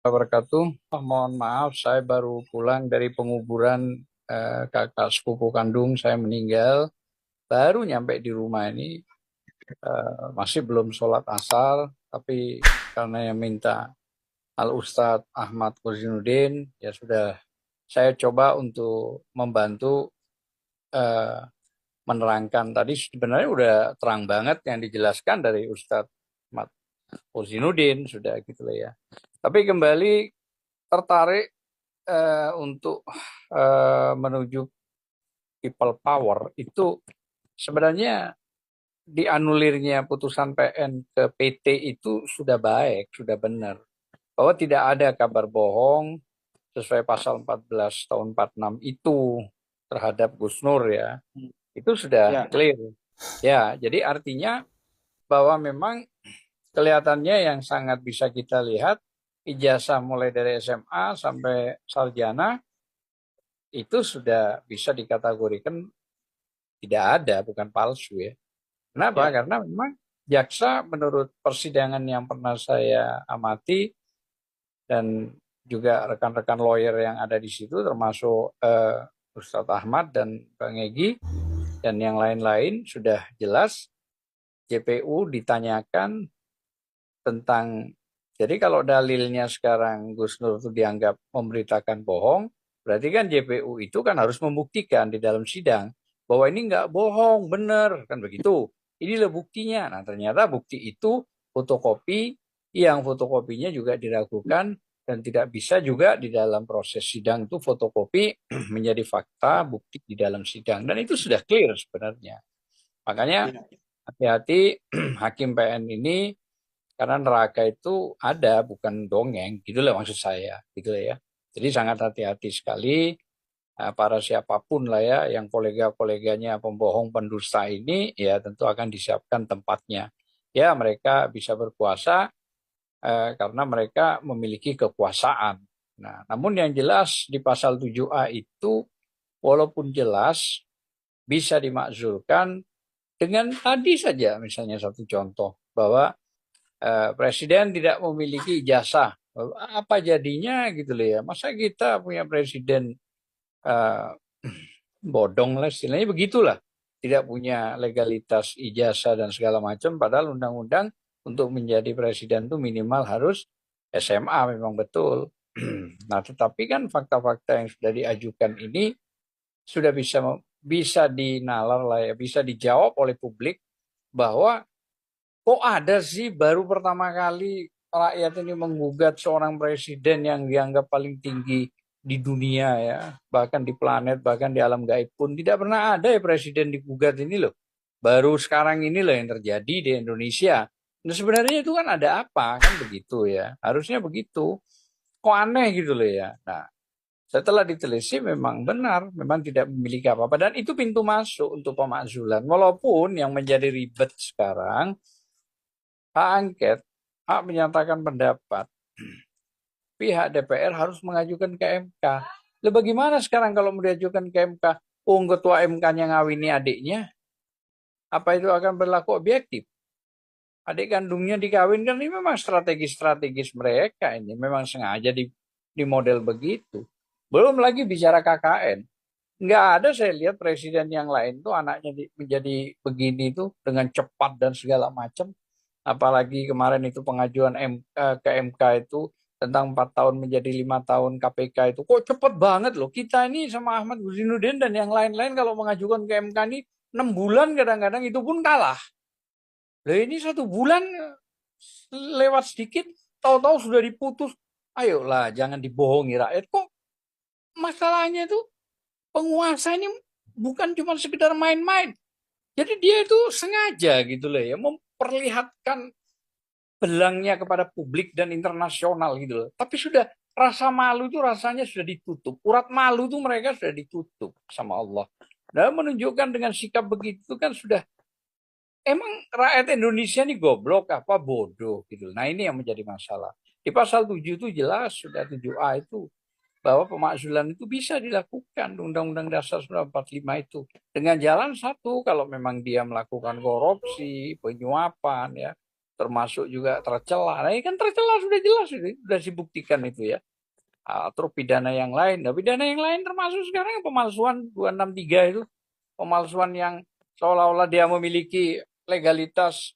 wabarakatuh. Mohon maaf, saya baru pulang dari penguburan kakak sepupu kandung saya meninggal. Baru nyampe di rumah ini, masih belum sholat asar, tapi karena yang minta Al Ustadz Ahmad Kurzinuddin, ya sudah saya coba untuk membantu eh, menerangkan. Tadi sebenarnya udah terang banget yang dijelaskan dari Ustadz Ahmad Kurzinuddin, sudah gitu lah ya. Tapi kembali tertarik untuk menuju people power itu sebenarnya dianulirnya putusan PN ke PT itu sudah baik, sudah benar. Bahwa tidak ada kabar bohong sesuai pasal 14 tahun 46 itu terhadap Gus Nur ya. Itu sudah Ya, clear. Ya, jadi artinya bahwa memang kelihatannya yang sangat bisa kita lihat ijazah mulai dari SMA sampai sarjana itu sudah bisa dikategorikan tidak ada, bukan palsu ya. Kenapa? ya, Karena memang jaksa menurut persidangan yang pernah saya amati dan juga rekan-rekan lawyer yang ada di situ termasuk Ustadz Ahmad dan Bang Egy dan yang lain-lain sudah jelas JPU ditanyakan tentang jadi kalau dalilnya sekarang Gus Nur itu dianggap memberitakan bohong, berarti kan JPU itu kan harus membuktikan di dalam sidang bahwa ini nggak bohong, benar, kan begitu. Inilah buktinya. Nah, ternyata bukti itu fotokopi yang fotokopinya juga diragukan dan tidak bisa juga di dalam proses sidang itu fotokopi menjadi fakta bukti di dalam sidang. Dan itu sudah clear sebenarnya. Makanya ya, hati-hati Hakim PN ini karena neraka itu ada, bukan dongeng, gitu lah maksud saya, gitu lah ya. Jadi sangat hati-hati sekali para siapapun lah ya, yang kolega-koleganya pembohong pendusta ini, ya tentu akan disiapkan tempatnya. Ya mereka bisa berkuasa karena mereka memiliki kekuasaan. Nah, namun yang jelas di pasal 7A itu, walaupun jelas bisa dimakzulkan dengan tadi saja, misalnya satu contoh, bahwa presiden tidak memiliki ijazah. Apa jadinya gitu loh ya. Masa kita punya presiden eh, bodong lah istilahnya begitulah. Tidak punya legalitas ijazah dan segala macam. Padahal undang-undang untuk menjadi presiden itu minimal harus SMA memang betul. Nah tetapi kan fakta-fakta yang sudah diajukan ini sudah bisa dinalar lah ya, bisa dijawab oleh publik bahwa kok ada sih baru pertama kali rakyat ini menggugat seorang presiden yang dianggap paling tinggi di dunia ya, bahkan di planet, bahkan di alam gaib pun tidak pernah ada ya presiden digugat ini loh. Baru sekarang ini loh yang terjadi di Indonesia. Nah sebenarnya itu kan ada apa kan begitu ya, harusnya begitu. Kok aneh gitu loh ya. Nah setelah ditelisik memang benar, memang tidak memiliki apa-apa dan itu pintu masuk untuk pemakzulan. Walaupun yang menjadi ribet sekarang hak angket, hak menyatakan pendapat, pihak DPR harus mengajukan ke MK. Lalu bagaimana sekarang kalau mengajukan ke MK? Oh, ketua MK-nya ngawini adiknya, apa itu akan berlaku objektif? Adik kandungnya dikawinkan ini memang strategis-strategis mereka ini, memang sengaja di model begitu. Belum lagi bicara KKN. Nggak ada saya lihat presiden yang lain tuh anaknya menjadi begini tuh dengan cepat dan segala macam. Apalagi kemarin itu pengajuan ke MK itu tentang 4 tahun menjadi 5 tahun KPK itu. Kok cepet banget loh. Kita ini sama Ahmad Guzdinuddin dan yang lain-lain kalau mengajukan ke MK ini 6 bulan kadang-kadang itu pun kalah. Loh ini 1 bulan lewat sedikit, tahu-tahu sudah diputus. Ayolah jangan dibohongi rakyat. Kok masalahnya itu penguasa ini bukan cuma sekedar main-main. Jadi dia itu sengaja gitu loh ya memperlihatkan belangnya kepada publik dan internasional gitu loh. Tapi sudah rasa malu itu rasanya sudah ditutup. Urat malu itu mereka sudah ditutup sama Allah. Dan menunjukkan dengan sikap begitu kan sudah emang rakyat Indonesia ini goblok apa bodoh gitu. Nah ini yang menjadi masalah. Di pasal 7 itu jelas sudah 7A itu bahwa pemakzulan itu bisa dilakukan Undang-Undang Dasar 1945 itu dengan jalan satu kalau memang dia melakukan korupsi, penyuapan ya termasuk juga tercela. Nah, ini kan tercela sudah jelas, sudah dibuktikan itu ya. Terus pidana yang lain. Nah, pidana yang lain termasuk sekarang pemalsuan 263 itu. Pemalsuan yang seolah-olah dia memiliki legalitas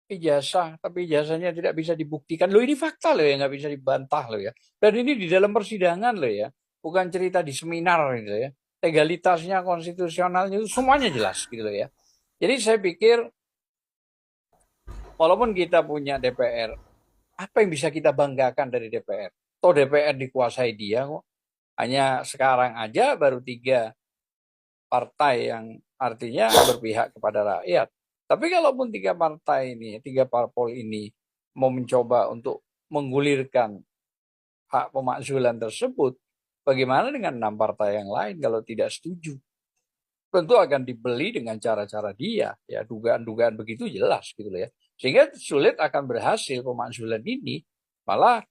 ijazah, tapi ijazahnya tidak bisa dibuktikan. Loh ini fakta loh ya, nggak bisa dibantah loh ya. Dan ini di dalam persidangan loh ya, bukan cerita di seminar gitu ya. Legalitasnya, konstitusionalnya itu semuanya jelas gitu loh ya. Jadi saya pikir, walaupun kita punya DPR, apa yang bisa kita banggakan dari DPR? Toh DPR dikuasai dia kok. Hanya sekarang aja baru 3 partai yang artinya berpihak kepada rakyat. Tapi kalaupun 3 partai ini, 3 parpol ini mau mencoba untuk menggulirkan hak pemakzulan tersebut, bagaimana dengan 6 partai yang lain kalau tidak setuju? Tentu akan dibeli dengan cara-cara dia, ya dugaan-dugaan begitu jelas gitu loh ya. Sehingga sulit akan berhasil pemakzulan ini. Malah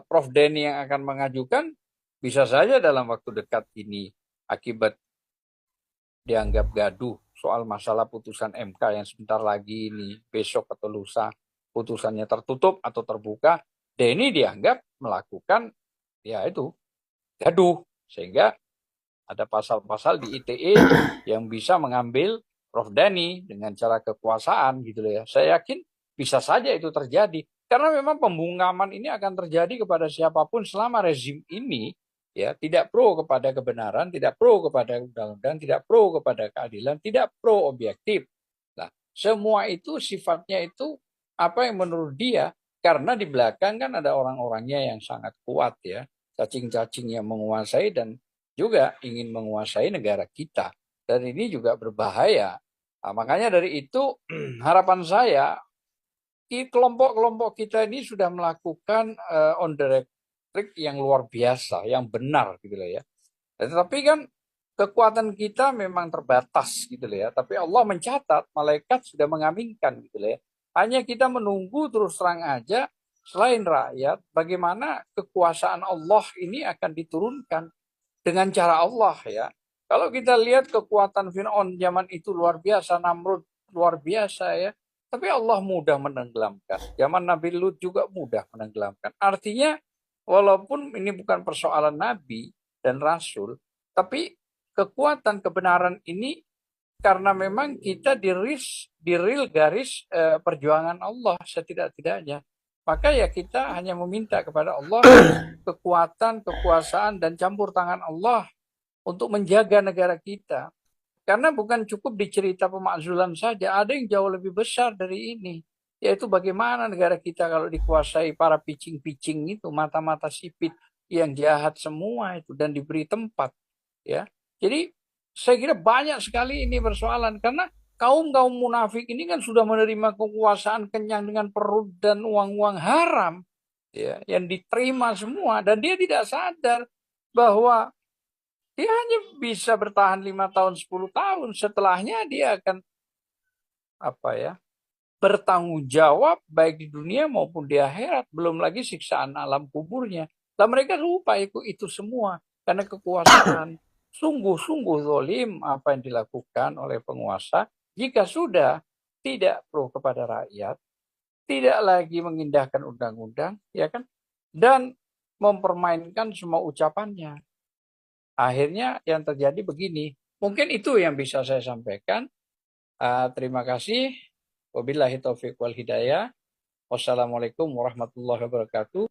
Prof Denny yang akan mengajukan bisa saja dalam waktu dekat ini akibat dianggap gaduh soal masalah putusan MK yang sebentar lagi ini besok atau lusa putusannya tertutup atau terbuka, Denny dianggap melakukan ya itu gaduh, sehingga ada pasal-pasal di ITE yang bisa mengambil Prof Denny dengan cara kekuasaan gitu loh ya. Saya yakin bisa saja itu terjadi karena memang pembungkaman ini akan terjadi kepada siapapun selama rezim ini ya tidak pro kepada kebenaran, tidak pro kepada undang-undang, tidak pro kepada keadilan, tidak pro objektif. Nah, semua itu sifatnya itu apa yang menurut dia, karena di belakang kan ada orang-orangnya yang sangat kuat ya, cacing-cacing yang menguasai dan juga ingin menguasai negara kita. Dan ini juga berbahaya. Nah, makanya dari itu harapan saya kelompok-kelompok kita ini sudah melakukan on the record yang luar biasa, yang benar gitu loh ya. Tetapi kan kekuatan kita memang terbatas gitu loh ya. Tapi Allah mencatat, malaikat sudah mengaminkan gitu loh ya. Hanya kita menunggu terus terang aja selain rakyat, bagaimana kekuasaan Allah ini akan diturunkan dengan cara Allah ya. Kalau kita lihat kekuatan Fir'aun zaman itu luar biasa, Namrud luar biasa ya. Tapi Allah mudah menenggelamkan. Zaman Nabi Lut juga mudah menenggelamkan. Artinya walaupun ini bukan persoalan Nabi dan Rasul, tapi kekuatan kebenaran ini karena memang kita di real garis perjuangan Allah setidak-tidaknya. Maka ya kita hanya meminta kepada Allah kekuatan, kekuasaan, dan campur tangan Allah untuk menjaga negara kita. Karena bukan cukup dicerita pemakzulan saja, ada yang jauh lebih besar dari ini. Yaitu bagaimana negara kita kalau dikuasai para picing-picing itu, mata-mata sipit yang jahat semua itu, dan diberi tempat. Ya, jadi saya kira banyak sekali ini persoalan, karena kaum-kaum munafik ini kan sudah menerima kekuasaan kenyang dengan perut dan uang-uang haram ya, yang diterima semua, dan dia tidak sadar bahwa dia hanya bisa bertahan 5 tahun 10 tahun, setelahnya dia akan apa ya bertanggung jawab baik di dunia maupun di akhirat, belum lagi siksaan alam kuburnya. Dan mereka lupa itu semua karena kekuasaan. Sungguh-sungguh zalim apa yang dilakukan oleh penguasa jika sudah tidak pro kepada rakyat, tidak lagi mengindahkan undang-undang, ya kan? Dan mempermainkan semua ucapannya. Akhirnya yang terjadi begini. Mungkin itu yang bisa saya sampaikan. Terima kasih. Wabillahi taufiq wal hidayah. Wassalamualaikum warahmatullahi wabarakatuh.